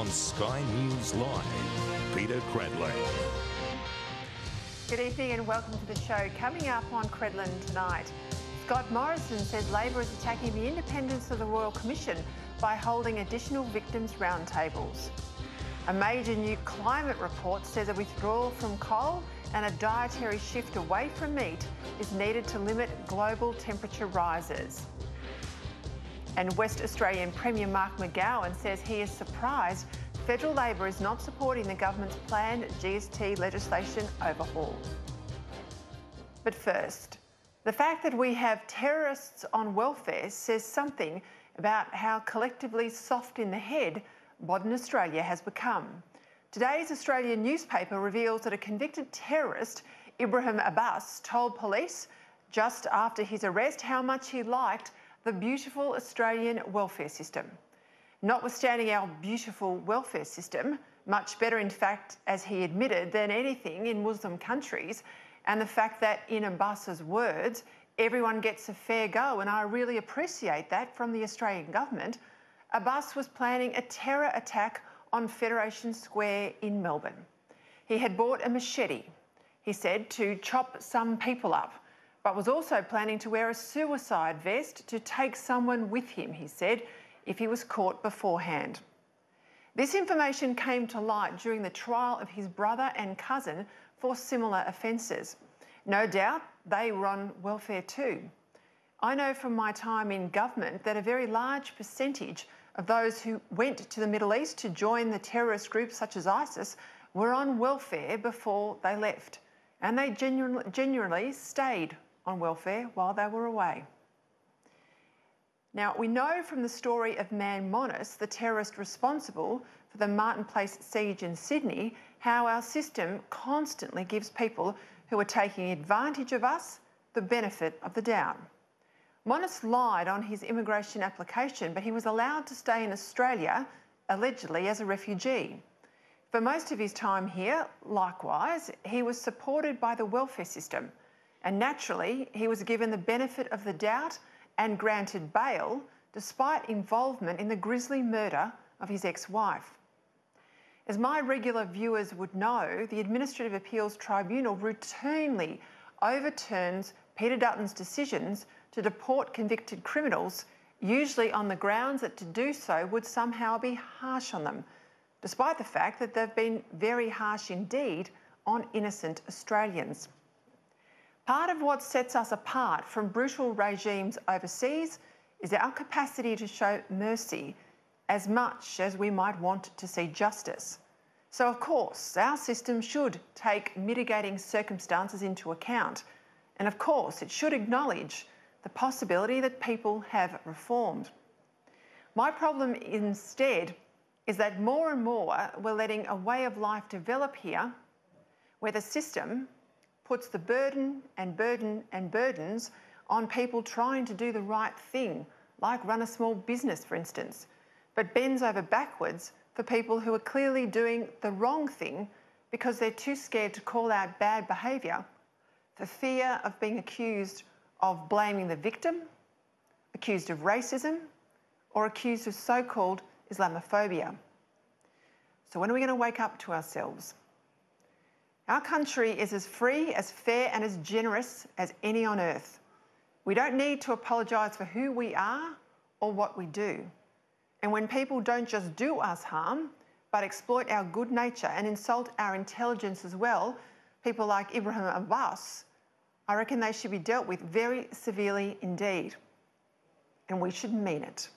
On Sky News Live, Peter Credlin. Good evening and welcome to the show. Coming up on Credlin tonight, Scott Morrison says Labor is attacking the independence of the Royal Commission by holding additional victims' roundtables. A major new climate report says a withdrawal from coal and a dietary shift away from meat is needed to limit global temperature rises. And West Australian Premier Mark McGowan says he is surprised federal Labor is not supporting the government's planned GST legislation overhaul. But first, the fact that we have terrorists on welfare says something about how collectively soft in the head modern Australia has become. Today's Australian newspaper reveals that a convicted terrorist, Ibrahim Abbas, told police just after his arrest how much he liked the beautiful Australian welfare system. Notwithstanding our beautiful welfare system, much better in fact, as he admitted, than anything in Muslim countries, and the fact that, in Abbas's words, everyone gets a fair go, and I really appreciate that from the Australian government, Abbas was planning a terror attack on Federation Square in Melbourne. He had bought a machete, he said, to chop some people up, but was also planning to wear a suicide vest to take someone with him, he said, if he was caught beforehand. This information came to light during the trial of his brother and cousin for similar offences. No doubt they were on welfare too. I know from my time in government that a very large percentage of those who went to the Middle East to join the terrorist groups such as ISIS were on welfare before they left, and they genuinely stayed on welfare while they were away. Now, we know from the story of Man Monis, the terrorist responsible for the Martin Place siege in Sydney, how our system constantly gives people who are taking advantage of us the benefit of the doubt. Monis lied on his immigration application, but he was allowed to stay in Australia, allegedly as a refugee. For most of his time here, likewise, he was supported by the welfare system, and naturally, he was given the benefit of the doubt and granted bail, despite involvement in the grisly murder of his ex-wife. As my regular viewers would know, the Administrative Appeals Tribunal routinely overturns Peter Dutton's decisions to deport convicted criminals, usually on the grounds that to do so would somehow be harsh on them, despite the fact that they've been very harsh indeed on innocent Australians. Part of what sets us apart from brutal regimes overseas is our capacity to show mercy as much as we might want to see justice. So, of course, our system should take mitigating circumstances into account, and of course, it should acknowledge the possibility that people have reformed. My problem instead is that more and more we're letting a way of life develop here where the system puts the burden and burdens on people trying to do the right thing, like run a small business, for instance, but bends over backwards for people who are clearly doing the wrong thing because they're too scared to call out bad behaviour for fear of being accused of blaming the victim, accused of racism, or accused of so-called Islamophobia. So when are we going to wake up to ourselves? Our country is as free, as fair and as generous as any on earth. We don't need to apologise for who we are or what we do. And when people don't just do us harm, but exploit our good nature and insult our intelligence as well, people like Ibrahim Abbas, I reckon they should be dealt with very severely indeed. And we should mean it.